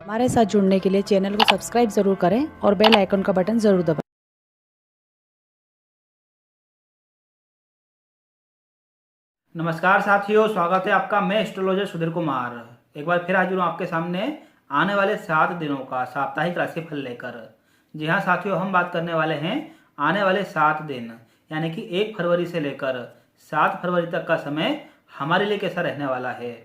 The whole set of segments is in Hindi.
हमारे साथ जुड़ने के लिए चैनल को सब्सक्राइब ज़रूर करें और बेल आइकन का बटन ज़रूर दबाएं। नमस्कार साथियों, स्वागत है आपका। मैं एस्ट्रोलॉजर सुधीर कुमार एक बार फिर हाजिर हूँ आपके सामने आने वाले 7 दिनों का साप्ताहिक राशिफल लेकर। जी हाँ साथियों, हम बात करने वाले हैं आने वाले 7 दिन यानी कि 1 फरवरी से लेकर 7 फरवरी तक का समय हमारे लिए कैसा रहने वाला है।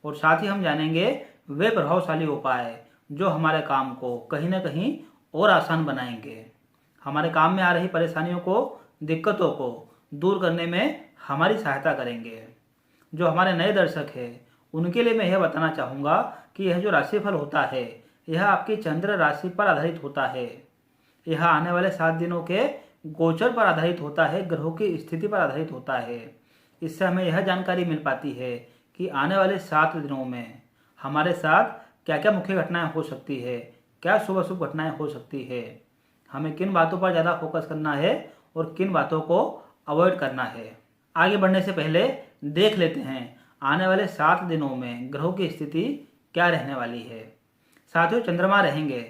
और साथ ही हम जानेंगे वे प्रभावशाली उपाय जो हमारे काम को कहीं ना कहीं और आसान बनाएंगे, हमारे काम में आ रही परेशानियों को, दिक्कतों को दूर करने में हमारी सहायता करेंगे। जो हमारे नए दर्शक हैं उनके लिए मैं यह बताना चाहूँगा कि यह जो राशिफल होता है यह आपकी चंद्र राशि पर आधारित होता है। यह आने वाले 7 दिनों के गोचर पर आधारित होता है, ग्रहों की स्थिति पर आधारित होता है। इससे हमें यह जानकारी मिल पाती है कि आने वाले 7 दिनों में हमारे साथ क्या क्या मुख्य घटनाएं हो सकती है, क्या शुभ अशुभ घटनाएं हो सकती है, हमें किन बातों पर ज़्यादा फोकस करना है और किन बातों को अवॉइड करना है। आगे बढ़ने से पहले देख लेते हैं आने वाले 7 दिनों में ग्रहों की स्थिति क्या रहने वाली है। साथियों, चंद्रमा रहेंगे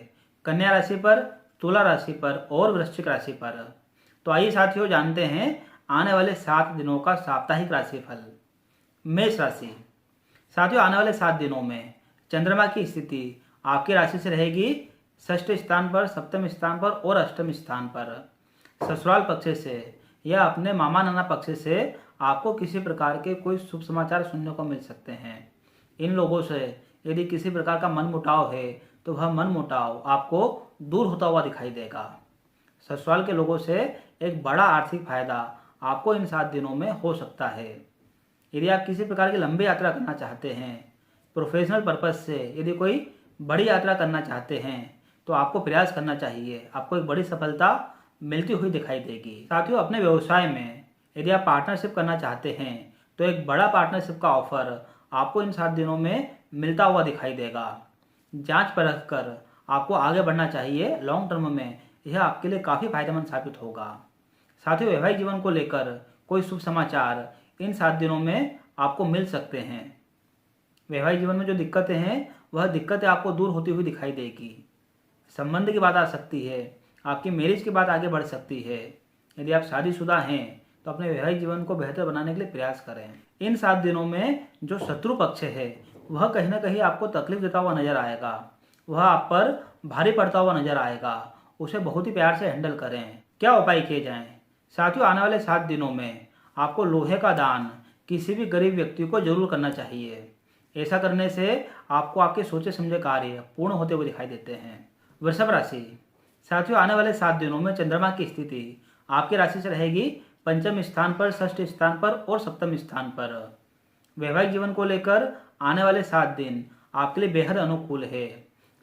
कन्या राशि पर, तुला राशि पर और वृश्चिक राशि पर। तो आइए साथियों जानते हैं आने वाले 7 दिनों का साप्ताहिक राशिफल। मेष राशि। साथियों, आने वाले 7 दिनों में चंद्रमा की स्थिति आपकी राशि से रहेगी 6ठ स्थान पर, 7वें स्थान पर और 8वें स्थान पर। ससुराल पक्ष से या अपने मामा नाना पक्ष से आपको किसी प्रकार के कोई शुभ समाचार सुनने को मिल सकते हैं। इन लोगों से यदि किसी प्रकार का मनमुटाव है तो वह मनमुटाव आपको दूर होता हुआ दिखाई देगा। ससुराल के लोगों से एक बड़ा आर्थिक फायदा आपको इन 7 दिनों में हो सकता है। यदि आप किसी प्रकार की लंबी यात्रा करना चाहते हैं, प्रोफेशनल पर्पज से यदि कोई बड़ी यात्रा करना चाहते हैं तो आपको प्रयास करना चाहिए, आपको एक बड़ी सफलता मिलती हुई दिखाई देगी। साथियों, अपने व्यवसाय में यदि आप पार्टनरशिप करना चाहते हैं तो एक बड़ा पार्टनरशिप का ऑफर आपको इन 7 दिनों में मिलता हुआ दिखाई देगा। जांच परख कर आपको आगे बढ़ना चाहिए, लॉन्ग टर्म में यह आपके लिए काफ़ी फायदेमंद साबित होगा। साथियों, वैवाहिक जीवन को लेकर कोई शुभ समाचार इन 7 दिनों में आपको मिल सकते हैं। वैवाहिक जीवन में जो दिक्कतें हैं वह दिक्कतें आपको दूर होती हुई दिखाई देगी। संबंध की बात आ सकती है, आपकी मैरिज की बात आगे बढ़ सकती है। यदि आप शादीशुदा हैं तो अपने वैवाहिक जीवन को बेहतर बनाने के लिए प्रयास करें। इन 7 दिनों में जो शत्रु पक्ष है वह कहीं ना कहीं आपको तकलीफ देता हुआ नजर आएगा, वह आप पर भारी पड़ता हुआ नजर आएगा। उसे बहुत ही प्यार से हैंडल करें। क्या उपाय किए जाएं? साथियों, आने वाले 7 दिनों में आपको लोहे का दान किसी भी गरीब व्यक्ति को जरूर करना चाहिए। ऐसा करने से आपको आपके सोचे समझे कार्य पूर्ण होते हुए दिखाई देते हैं। वृषभ राशि। साथियों, आने वाले 7 दिनों में चंद्रमा की स्थिति आपकी राशि से रहेगी 5वें स्थान पर, 6ठ स्थान पर और 7वें स्थान पर। वैवाहिक जीवन को लेकर आने वाले 7 दिन आपके लिए बेहद अनुकूल है।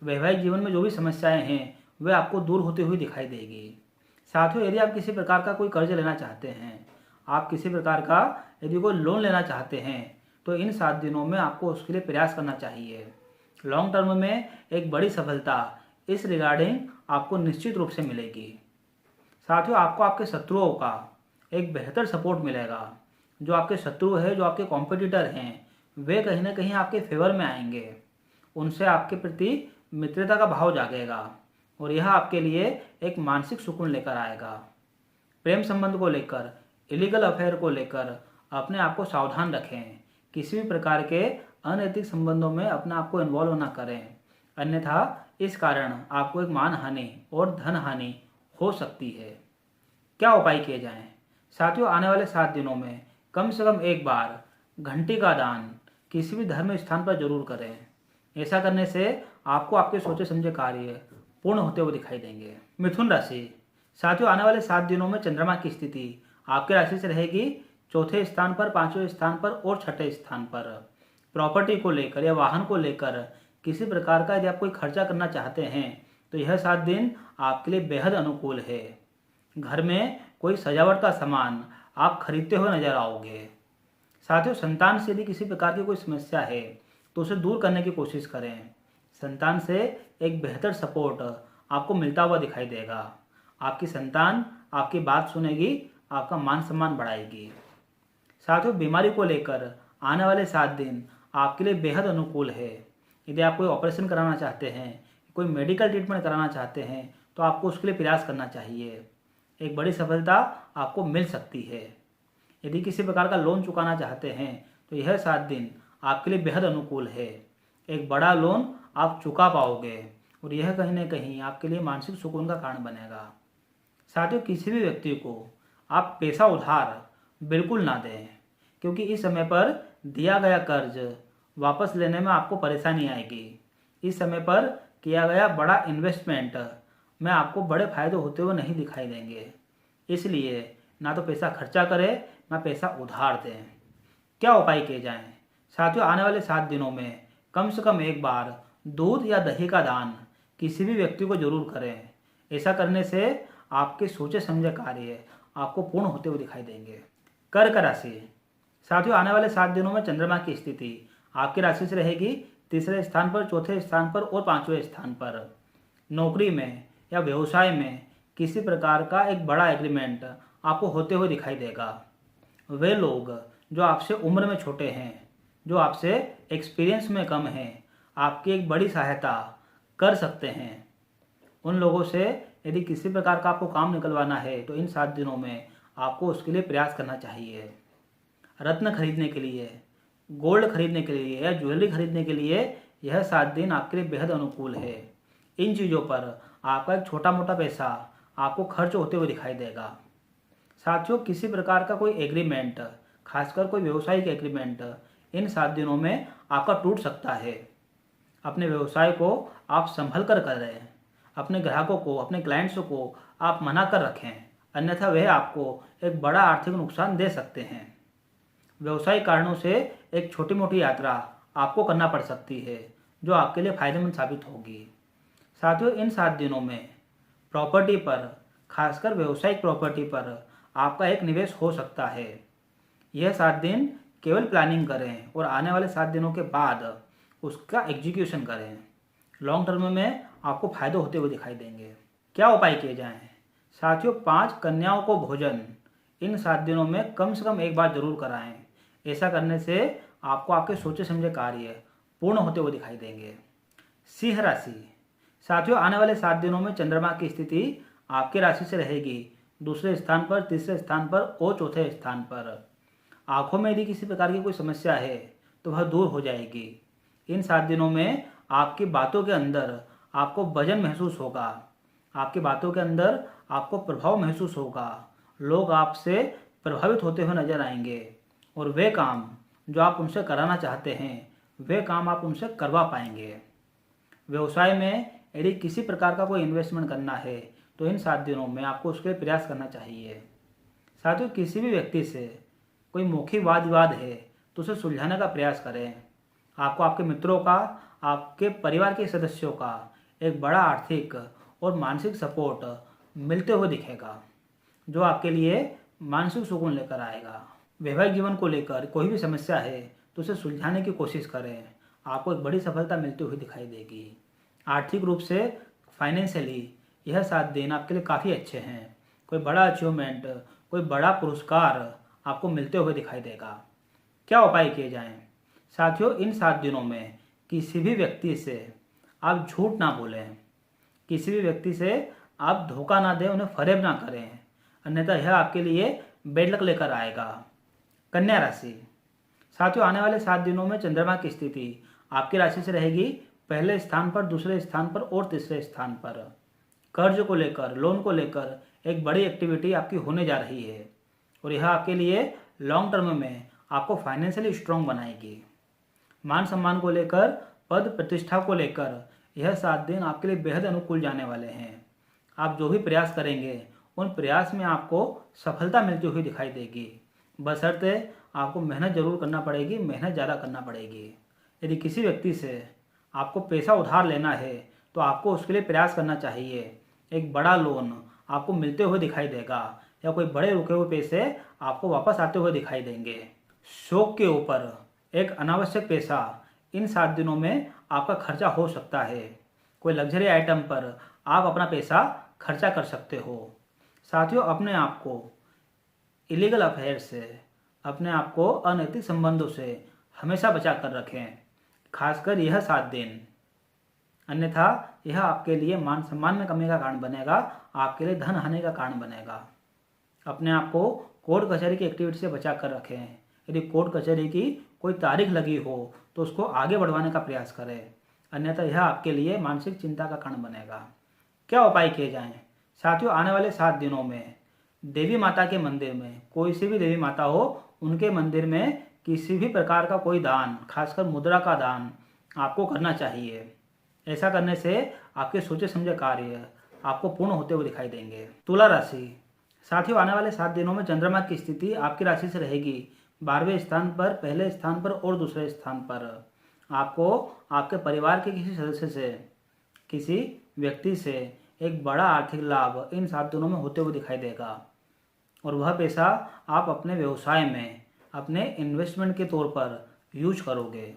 वैवाहिक जीवन में जो भी समस्याएं हैं वे आपको दूर होती हुई दिखाई देगी। साथियों, यदि आप किसी प्रकार का कोई कर्ज लेना चाहते हैं, आप किसी प्रकार का यदि कोई लोन लेना चाहते हैं तो इन 7 दिनों में आपको उसके लिए प्रयास करना चाहिए। लॉन्ग टर्म में एक बड़ी सफलता इस रिगार्डिंग आपको निश्चित रूप से मिलेगी। साथियों, आपको आपके शत्रुओं का एक बेहतर सपोर्ट मिलेगा। जो आपके शत्रु हैं, जो आपके कॉम्पिटिटर हैं, वे कहीं ना कहीं आपके फेवर में आएंगे। उनसे आपके प्रति मित्रता का भाव जागेगा और यह आपके लिए एक मानसिक सुकून लेकर आएगा। प्रेम संबंध को लेकर, इलीगल अफेयर को लेकर अपने आप को सावधान रखें। किसी भी प्रकार के अनैतिक संबंधों में अपने आप को इन्वॉल्व ना करें, अन्यथा इस कारण आपको एक मान हानि और धन हानि हो सकती है। क्या उपाय किए जाएं? साथियों, आने वाले 7 दिनों में कम से कम एक बार घंटी का दान किसी भी धर्म स्थान पर जरूर करें। ऐसा करने से आपको आपके सोचे समझे कार्य पूर्ण होते हुए दिखाई देंगे। मिथुन राशि। साथियों, आने वाले 7 दिनों में चंद्रमा की स्थिति आपके राशि से रहेगी 4थे स्थान पर, 5वें स्थान पर और 6ठे स्थान पर। प्रॉपर्टी को लेकर या वाहन को लेकर किसी प्रकार का यदि आप कोई खर्चा करना चाहते हैं तो यह 7 दिन आपके लिए बेहद अनुकूल है। घर में कोई सजावट का सामान आप खरीदते हुए नजर आओगे। साथियों, संतान से यदि किसी प्रकार की कोई समस्या है तो उसे दूर करने की कोशिश करें। संतान से एक बेहतर सपोर्ट आपको मिलता हुआ दिखाई देगा। आपकी संतान आपकी बात सुनेगी, आपका मान सम्मान बढ़ाएगी। साथियों, बीमारी को लेकर आने वाले 7 दिन आपके लिए बेहद अनुकूल है। यदि आप कोई ऑपरेशन कराना चाहते हैं, कोई मेडिकल ट्रीटमेंट कराना चाहते हैं, तो आपको उसके लिए प्रयास करना चाहिए। एक बड़ी सफलता आपको मिल सकती है। यदि किसी प्रकार का लोन चुकाना चाहते हैं तो यह 7 दिन आपके लिए बेहद अनुकूल है। एक बड़ा लोन आप चुका पाओगे और यह कहीं ना कहीं आपके लिए मानसिक सुकून का कारण बनेगा। साथियों, किसी भी व्यक्ति को आप पैसा उधार बिल्कुल ना दें, क्योंकि इस समय पर दिया गया कर्ज वापस लेने में आपको परेशानी आएगी। इस समय पर किया गया बड़ा इन्वेस्टमेंट में आपको बड़े फायदे होते हुए नहीं दिखाई देंगे। इसलिए ना तो पैसा खर्चा करें, ना पैसा उधार दें। क्या उपाय किए जाएं? साथियों, आने वाले 7 दिनों में कम से कम एक बार दूध या दही का दान किसी भी व्यक्ति को जरूर करें। ऐसा करने से आपके सोचे समझे कार्य आपको पूर्ण होते हुए दिखाई देंगे। कर्क राशि। साथियों, आने वाले 7 दिनों में चंद्रमा की स्थिति आपकी राशि से रहेगी 3रे स्थान पर, 4थे स्थान पर और 5वें स्थान पर। नौकरी में या व्यवसाय में किसी प्रकार का एक बड़ा एग्रीमेंट आपको होते हुए दिखाई देगा। वे लोग जो आपसे उम्र में छोटे हैं, जो आपसे एक्सपीरियंस में कम हैं, आपकी एक बड़ी सहायता कर सकते हैं। उन लोगों से यदि किसी प्रकार का आपको काम निकलवाना है तो इन 7 दिनों में आपको उसके लिए प्रयास करना चाहिए। रत्न खरीदने के लिए, गोल्ड खरीदने के लिए या ज्वेलरी खरीदने के लिए यह 7 दिन आपके लिए बेहद अनुकूल है। इन चीज़ों पर आपका एक छोटा मोटा पैसा आपको खर्च होते हुए दिखाई देगा। साथियों, किसी प्रकार का कोई एग्रीमेंट, खासकर कोई व्यावसायिक एग्रीमेंट इन 7 दिनों में आपका टूट सकता है। अपने व्यवसाय को आप संभल कर करें। अपने ग्राहकों को, अपने क्लाइंट्स को आप मना कर रखें, अन्यथा वह आपको एक बड़ा आर्थिक नुकसान दे सकते हैं। व्यवसायिक कारणों से एक छोटी मोटी यात्रा आपको करना पड़ सकती है, जो आपके लिए फायदेमंद साबित होगी। साथियों, इन 7 दिनों में प्रॉपर्टी पर, खासकर व्यावसायिक प्रॉपर्टी पर आपका एक निवेश हो सकता है। यह 7 दिन केवल प्लानिंग करें और आने वाले 7 दिनों के बाद उसका एग्जीक्यूशन करें। लॉन्ग टर्म में आपको फायदे होते हुए दिखाई देंगे। क्या उपाय किए जाएं? साथियों, 5 कन्याओं को भोजन इन 7 दिनों में कम से कम एक बार जरूर कराएं। ऐसा करने से आपको आपके सोचे समझे कार्य पूर्ण होते हुए दिखाई देंगे। सिंह राशि। साथियों, आने वाले 7 दिनों में चंद्रमा की स्थिति आपकी राशि से रहेगी 2रे स्थान पर, 3रे स्थान पर और 4थे स्थान पर। आंखों में यदि किसी प्रकार की कोई समस्या है तो वह दूर हो जाएगी। इन 7 दिनों में आपकी बातों के अंदर आपको वजन महसूस होगा। आपकी बातों के अंदर आपको प्रभाव महसूस होगा। लोग आपसे प्रभावित होते हुए नजर आएंगे और वे काम जो आप उनसे कराना चाहते हैं वे काम आप उनसे करवा पाएंगे। व्यवसाय में यदि किसी प्रकार का कोई इन्वेस्टमेंट करना है तो इन 7 दिनों में आपको उसके लिए प्रयास करना चाहिए। साथियों, किसी भी व्यक्ति से कोई मौखिक वाद विवाद है तो उसे सुलझाने का प्रयास करें। आपको आपके मित्रों का, आपके परिवार के सदस्यों का एक बड़ा आर्थिक और मानसिक सपोर्ट मिलते हुए दिखेगा, जो आपके लिए मानसिक सुकून लेकर आएगा। वैवाहिक जीवन को लेकर कोई भी समस्या है तो उसे सुलझाने की कोशिश करें। आपको एक बड़ी सफलता मिलती हुई दिखाई देगी। आर्थिक रूप से, फाइनेंशियली यह 7 दिन आपके लिए काफ़ी अच्छे हैं। कोई बड़ा अचीवमेंट, कोई बड़ा पुरस्कार आपको मिलते हुए दिखाई देगा। क्या उपाय किए जाएं? साथियों, इन 7 दिनों में किसी भी व्यक्ति से आप झूठ ना बोलें, किसी भी व्यक्ति से आप धोखा ना दें, उन्हें फरेब ना करें, अन्यथा यह आपके लिए बेड लक लेकर आएगा। कन्या राशि। साथियों, आने वाले 7 दिनों में चंद्रमा की स्थिति आपकी राशि से रहेगी 1 स्थान पर, 2रे स्थान पर और 3रे स्थान पर। कर्ज को लेकर, लोन को लेकर एक बड़ी एक्टिविटी आपकी होने जा रही है और यह आपके लिए लॉन्ग टर्म में आपको फाइनेंशियली स्ट्रांग बनाएगी। मान सम्मान को लेकर, पद प्रतिष्ठा को लेकर यह 7 दिन आपके लिए बेहद अनुकूल जाने वाले हैं। आप जो भी प्रयास करेंगे उन प्रयास में आपको सफलता मिलती हुई दिखाई देगी। बशर्ते आपको मेहनत जरूर करना पड़ेगी, मेहनत ज़्यादा करना पड़ेगी। यदि किसी व्यक्ति से आपको पैसा उधार लेना है तो आपको उसके लिए प्रयास करना चाहिए। एक बड़ा लोन आपको मिलते हुए दिखाई देगा या कोई बड़े रुके हुए पैसे आपको वापस आते हुए दिखाई देंगे। शौक के ऊपर एक अनावश्यक पैसा इन 7 दिनों में आपका खर्चा हो सकता है। कोई लग्जरी आइटम पर आप अपना पैसा खर्चा कर सकते हो। साथियों, अपने आप को इलीगल अफेयर से, अपने आप को अनैतिक संबंधों से हमेशा बचा कर रखें। खासकर यह 7 दिन। अन्यथा यह आपके लिए मान सम्मान में कमी का कारण बनेगा, आपके लिए धन हानि का कारण बनेगा। अपने आप को कोर्ट कचहरी की एक्टिविटी से बचा कर रखें। यदि कोर्ट कचहरी की कोई तारीख लगी हो तो उसको आगे बढ़वाने का प्रयास करें, अन्यथा यह आपके लिए मानसिक चिंता का कारण बनेगा। क्या उपाय किए जाएं? साथियों, आने वाले 7 दिनों में देवी माता के मंदिर में, कोई सी भी देवी माता हो उनके मंदिर में किसी भी प्रकार का कोई दान, खासकर मुद्रा का दान आपको करना चाहिए। ऐसा करने से आपके सोचे समझे कार्य आपको पूर्ण होते हुए दिखाई देंगे। तुला राशि। साथियों, आने वाले 7 दिनों में चंद्रमा की स्थिति आपकी राशि से रहेगी 12वें स्थान पर, पहले स्थान पर और दूसरे स्थान पर। आपको आपके परिवार के किसी सदस्य से, किसी व्यक्ति से एक बड़ा आर्थिक लाभ इन 7 दिनों में होते हुए दिखाई देगा और वह पैसा आप अपने व्यवसाय में, अपने इन्वेस्टमेंट के तौर पर यूज करोगे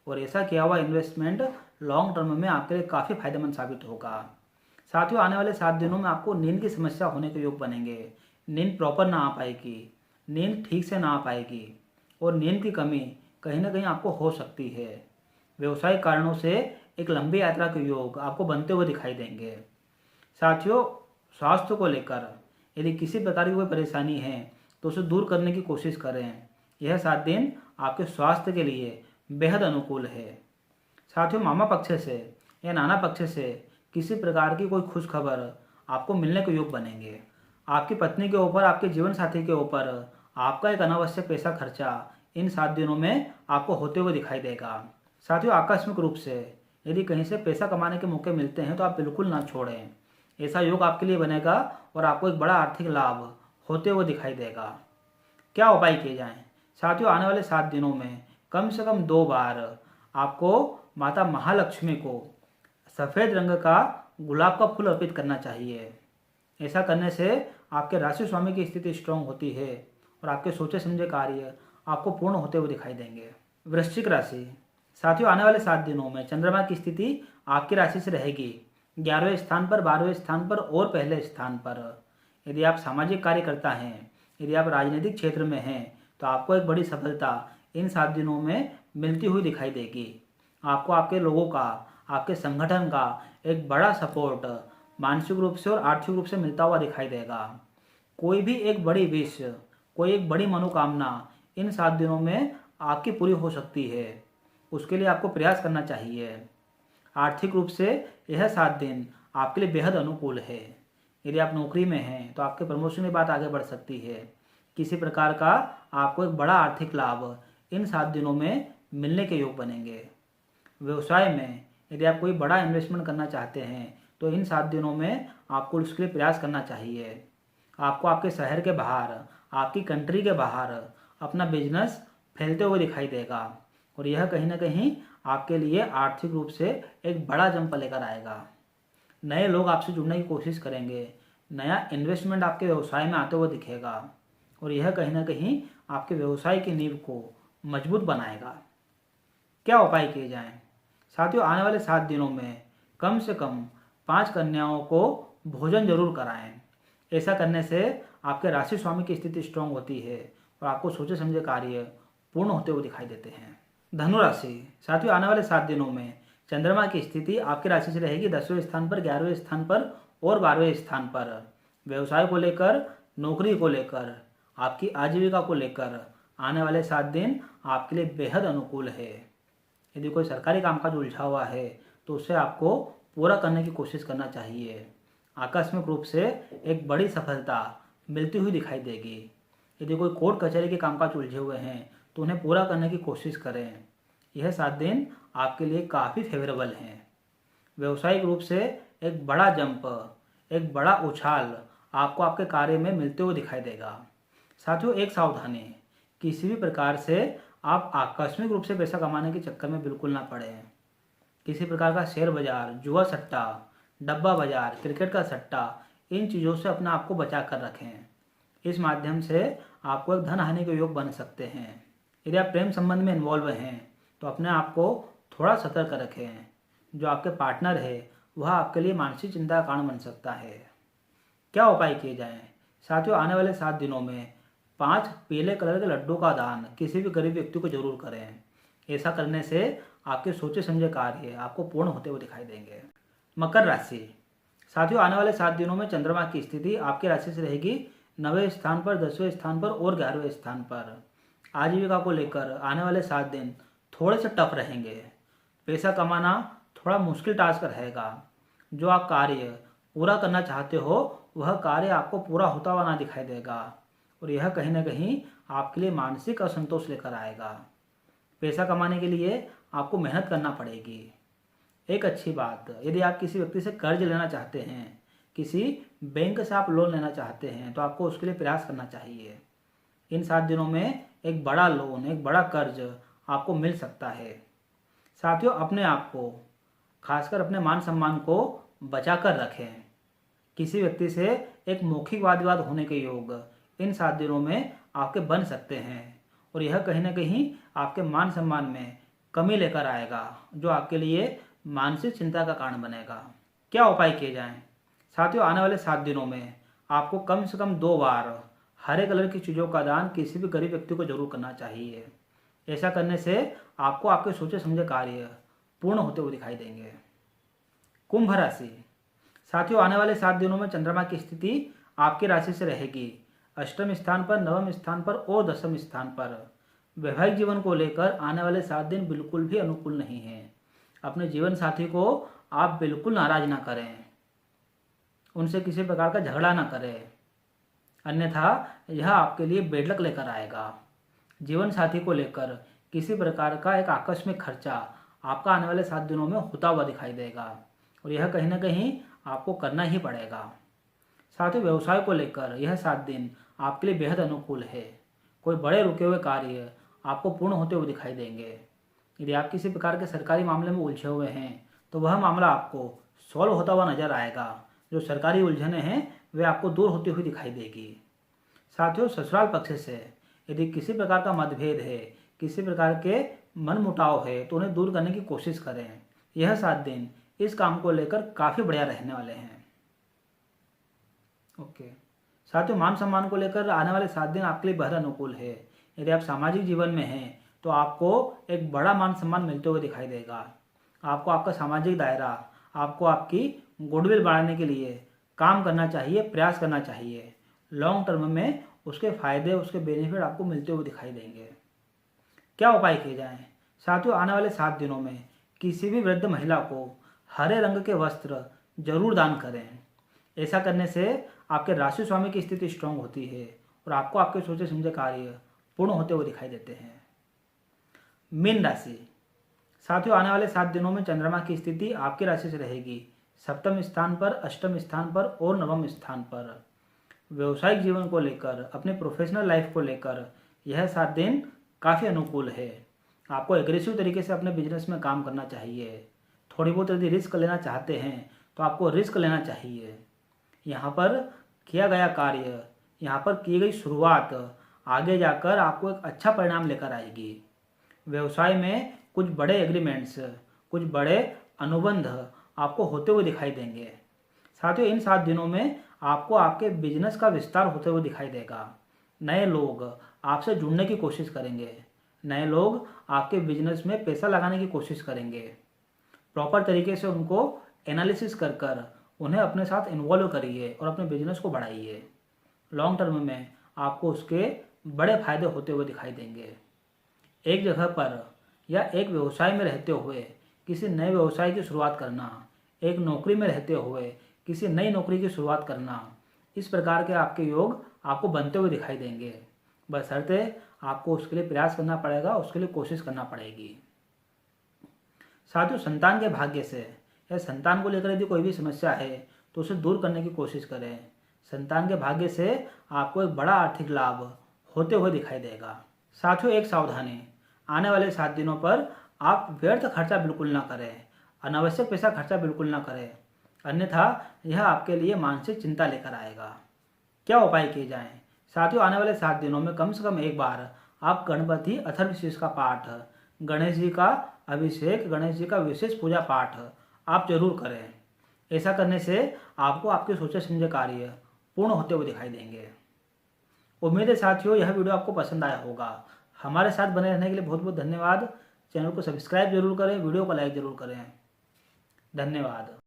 और ऐसा किया हुआ इन्वेस्टमेंट लॉन्ग टर्म में आपके लिए काफ़ी फायदेमंद साबित होगा। साथियों, आने वाले 7 दिनों में आपको नींद की समस्या होने के योग बनेंगे। नींद प्रॉपर ना आ पाएगी, नींद ठीक से ना आ पाएगी और नींद की कमी कहीं ना कहीं आपको हो सकती है। व्यवसायिक कारणों से एक लंबी यात्रा के योग आपको बनते हुए दिखाई देंगे। साथियों, स्वास्थ्य को लेकर यदि किसी प्रकार की कोई परेशानी है तो उसे दूर करने की कोशिश करें। यह 7 दिन आपके स्वास्थ्य के लिए बेहद अनुकूल है। साथियों, मामा पक्ष से या नाना पक्ष से किसी प्रकार की कोई खुश खबर आपको मिलने के योग बनेंगे। आपकी पत्नी के ऊपर, आपके जीवन साथी के ऊपर आपका एक अनावश्यक पैसा खर्चा इन 7 दिनों में आपको होते हुए दिखाई देगा। साथियों, आकस्मिक रूप से यदि कहीं से पैसा कमाने के मौके मिलते हैं तो आप बिल्कुल ना छोड़ें। ऐसा योग आपके लिए बनेगा और आपको एक बड़ा आर्थिक लाभ होते हुए दिखाई देगा। क्या उपाय किए जाएं? साथियों, आने वाले 7 दिनों में कम से कम 2 बार आपको माता महालक्ष्मी को सफ़ेद रंग का गुलाब का फूल अर्पित करना चाहिए। ऐसा करने से आपके राशि स्वामी की स्थिति स्ट्रांग होती है और आपके सोचे समझे कार्य आपको पूर्ण होते हुए दिखाई देंगे। वृश्चिक राशि। साथियों, आने वाले 7 दिनों में चंद्रमा की स्थिति आपकी राशि से रहेगी 11वें स्थान पर, 12वें स्थान पर और पहले स्थान पर। यदि आप सामाजिक कार्यकर्ता हैं, यदि आप राजनीतिक क्षेत्र में हैं तो आपको एक बड़ी सफलता इन 7 दिनों में मिलती हुई दिखाई देगी। आपको आपके लोगों का, आपके संगठन का एक बड़ा सपोर्ट मानसिक रूप से और आर्थिक रूप से मिलता हुआ दिखाई देगा। कोई भी एक बड़ी विश, कोई एक बड़ी मनोकामना इन 7 दिनों में आपकी पूरी हो सकती है। उसके लिए आपको प्रयास करना चाहिए। आर्थिक रूप से यह 7 दिन आपके लिए बेहद अनुकूल है। यदि आप नौकरी में हैं तो आपके प्रमोशन की बात आगे बढ़ सकती है। किसी प्रकार का आपको एक बड़ा आर्थिक लाभ इन 7 दिनों में मिलने के योग बनेंगे। व्यवसाय में यदि आप कोई बड़ा इन्वेस्टमेंट करना चाहते हैं तो इन 7 दिनों में आपको उसके लिए प्रयास करना चाहिए। आपको आपके शहर के बाहर, आपकी कंट्री के बाहर अपना बिजनेस फैलते हुए दिखाई देगा और यह कहीं ना कहीं आपके लिए आर्थिक रूप से एक बड़ा जंप लेकर आएगा। नए लोग आपसे जुड़ने की कोशिश करेंगे, नया इन्वेस्टमेंट आपके व्यवसाय में आते हुए दिखेगा और यह कहीं ना कहीं आपके व्यवसाय की नींव को मजबूत बनाएगा। क्या उपाय किए जाएं? साथियों, आने वाले 7 दिनों में कम से कम 5 कन्याओं को भोजन जरूर कराएं। ऐसा करने से आपके राशि स्वामी की स्थिति स्ट्रांग होती है और आपको सोचे समझे कार्य पूर्ण होते हुए दिखाई देते हैं। धनु राशि। साथियों, आने वाले 7 दिनों में चंद्रमा की स्थिति आपकी राशि से रहेगी 10वें स्थान पर, 11वें स्थान पर और 12वें स्थान पर। व्यवसाय को लेकर, नौकरी को लेकर, आपकी आजीविका को लेकर आने वाले 7 दिन आपके लिए बेहद अनुकूल है। यदि कोई सरकारी कामकाज उलझा हुआ है तो उसे आपको पूरा करने की कोशिश करना चाहिए। आकस्मिक रूप से एक बड़ी सफलता मिलती हुई दिखाई देगी। यदि कोई कोर्ट कचहरी के कामकाज उलझे हुए हैं तो उन्हें पूरा करने की कोशिश करें। यह 7 दिन आपके लिए काफ़ी फेवरेबल हैं। व्यावसायिक रूप से एक बड़ा जंप, एक बड़ा उछाल आपको आपके कार्य में मिलते हुए दिखाई देगा। साथियों, एक सावधानी, किसी भी प्रकार से आप आकस्मिक रूप से पैसा कमाने के चक्कर में बिल्कुल ना पड़े। किसी प्रकार का शेयर बाजार, जुआ सट्टा, डब्बा बाजार, क्रिकेट का सट्टा, इन चीज़ों से अपने आप को बचा कर रखें। इस माध्यम से आपको एक धन हानि के योग बन सकते हैं। यदि आप प्रेम संबंध में इन्वॉल्व हैं तो अपने आप को थोड़ा सतर्क रखें। जो आपके पार्टनर है वह आपके लिए मानसिक चिंता का कारण बन सकता है। क्या उपाय किए जाएं? साथियों, आने वाले 7 दिनों में 5 पीले कलर के लड्डू का दान किसी भी गरीब व्यक्ति को जरूर करें। ऐसा करने से आपके सोचे समझे कार्य आपको पूर्ण होते हुए दिखाई देंगे। मकर राशि, साथियों आने वाले 7 दिनों में चंद्रमा की स्थिति आपकी राशि से रहेगी 9वें स्थान पर, 10वें स्थान पर और 11वें स्थान पर। आजीविका को लेकर आने वाले 7 दिन थोड़े से टफ रहेंगे। पैसा कमाना थोड़ा मुश्किल टास्क रहेगा। जो आप कार्य पूरा करना चाहते हो वह कार्य आपको पूरा होता हुआ ना दिखाई देगा और यह कहीं ना कहीं आपके लिए मानसिक असंतोष लेकर आएगा। पैसा कमाने के लिए आपको मेहनत करना पड़ेगी। एक अच्छी बात, यदि आप किसी व्यक्ति से कर्ज लेना चाहते हैं, किसी बैंक से आप लोन लेना चाहते हैं, तो आपको उसके लिए प्रयास करना चाहिए। इन 7 दिनों में एक बड़ा लोन, एक बड़ा कर्ज आपको मिल सकता है। साथियों अपने आप को, खासकर अपने मान सम्मान को बचा कर रखें। किसी व्यक्ति से एक मौखिक वाद विवाद होने के योग इन 7 दिनों में आपके बन सकते हैं और यह कहीं ना कहीं आपके मान सम्मान में कमी लेकर आएगा, जो आपके लिए मानसिक चिंता का कारण बनेगा। क्या उपाय किए जाएं? साथियों आने वाले 7 दिनों में आपको कम से कम 2 बार हरे कलर की चीज़ों का दान किसी भी गरीब व्यक्ति को जरूर करना चाहिए। ऐसा करने से आपको आपके सोचे समझे कार्य पूर्ण होते हुए दिखाई देंगे। कुंभ राशि, साथियों आने वाले 7 दिनों में चंद्रमा की स्थिति आपकी राशि से रहेगी 8वें स्थान पर, 9वें स्थान पर और 10वें स्थान पर। वैवाहिक जीवन को लेकर आने वाले 7 दिन बिल्कुल भी अनुकूल नहीं है। अपने जीवन साथी को आप बिल्कुल नाराज ना करें, उनसे किसी प्रकार का झगड़ा ना करें, अन्यथा यह आपके लिए बेडलक लेकर आएगा। जीवन साथी को लेकर किसी प्रकार का एक आकस्मिक खर्चा आपका आने वाले 7 दिनों में होता हुआ दिखाई देगा और यह कहीं ना कहीं आपको करना ही पड़ेगा। साथियों व्यवसाय को लेकर यह 7 दिन आपके लिए बेहद अनुकूल है। कोई बड़े रुके हुए कार्य आपको पूर्ण होते हुए दिखाई देंगे। यदि आप किसी प्रकार के सरकारी मामले में उलझे हुए हैं तो वह मामला आपको सॉल्व होता हुआ नजर आएगा। जो सरकारी उलझने हैं वे आपको दूर होती हुई दिखाई देगी। साथियों ससुराल पक्ष से यदि किसी प्रकार का मतभेद है, किसी प्रकार के मनमुटाव है, तो उन्हें दूर करने की कोशिश करें। यह 7 दिन इस काम को लेकर काफ़ी बढ़िया रहने वाले हैं। ओके साथियों मान सम्मान को लेकर आने वाले 7 दिन आपके लिए बेहद अनुकूल है। यदि आप सामाजिक जीवन में हैं तो आपको एक बड़ा मान सम्मान मिलते हुए दिखाई देगा। आपको आपका सामाजिक दायरा, आपको आपकी गुडविल बढ़ाने के लिए काम करना चाहिए, प्रयास करना चाहिए। लॉन्ग टर्म में उसके फायदे, उसके बेनिफिट आपको मिलते हुए दिखाई देंगे। क्या उपाय किए जाएं? साथियों आने वाले 7 दिनों में किसी भी वृद्ध महिला को हरे रंग के वस्त्र जरूर दान करें। ऐसा करने से आपके राशि स्वामी की स्थिति स्ट्रांग होती है और आपको आपके सोचे समझे कार्य पूर्ण होते हुए दिखाई देते हैं। मीन राशि, साथियों आने वाले 7 दिनों में चंद्रमा की स्थिति आपकी राशि से रहेगी 7वें स्थान पर, 8वें स्थान पर और 9वें स्थान पर। व्यवसायिक जीवन को लेकर, अपने प्रोफेशनल लाइफ को लेकर यह 7 दिन काफ़ी अनुकूल है। आपको एग्रेसिव तरीके से अपने बिजनेस में काम करना चाहिए। थोड़ी बहुत यदि रिस्क लेना चाहते हैं तो आपको रिस्क लेना चाहिए। यहाँ पर किया गया कार्य, यहाँ पर की गई शुरुआत आगे जाकर आपको एक अच्छा परिणाम लेकर आएगी। व्यवसाय में कुछ बड़े एग्रीमेंट्स, कुछ बड़े अनुबंध आपको होते हुए दिखाई देंगे। साथियों इन 7 दिनों में आपको आपके बिजनेस का विस्तार होते हुए दिखाई देगा। नए लोग आपसे जुड़ने की कोशिश करेंगे, नए लोग आपके बिजनेस में पैसा लगाने की कोशिश करेंगे। प्रॉपर तरीके से उनको एनालिसिस कर कर उन्हें अपने साथ इन्वॉल्व करिए और अपने बिजनेस को बढ़ाइए। लॉन्ग टर्म में आपको उसके बड़े फायदे होते हुए दिखाई देंगे। एक जगह पर या एक व्यवसाय में रहते हुए किसी नए व्यवसाय की शुरुआत करना, एक नौकरी में रहते हुए किसी नई नौकरी की शुरुआत करना, इस प्रकार के आपके योग आपको बनते हुए दिखाई देंगे। बशर्ते आपको उसके लिए प्रयास करना पड़ेगा, उसके लिए कोशिश करना पड़ेगी। साथियों संतान के भाग्य से या संतान को लेकर यदि कोई भी समस्या है तो उसे दूर करने की कोशिश करें। संतान के भाग्य से आपको एक बड़ा आर्थिक लाभ होते हुए दिखाई देगा। साथियों एक सावधानी, आने वाले 7 दिनों पर आप व्यर्थ खर्चा बिल्कुल ना करें, अनावश्यक पैसा खर्चा बिल्कुल ना करें, अन्यथा यह आपके लिए मानसिक चिंता लेकर आएगा। क्या उपाय किए जाएं? साथियों आने वाले 7 दिनों में कम से कम एक बार आप गणपति अथर्वशीष का पाठ, गणेश जी का अभिषेक, गणेश जी का विशेष पूजा पाठ आप जरूर करें। ऐसा करने से आपको आपके सोचे समझे कार्य पूर्ण होते हुए दिखाई देंगे। उम्मीद है साथियों यह वीडियो आपको पसंद आया होगा। हमारे साथ बने रहने के लिए बहुत बहुत धन्यवाद। चैनल को सब्सक्राइब जरूर करें, वीडियो को लाइक जरूर करें। धन्यवाद।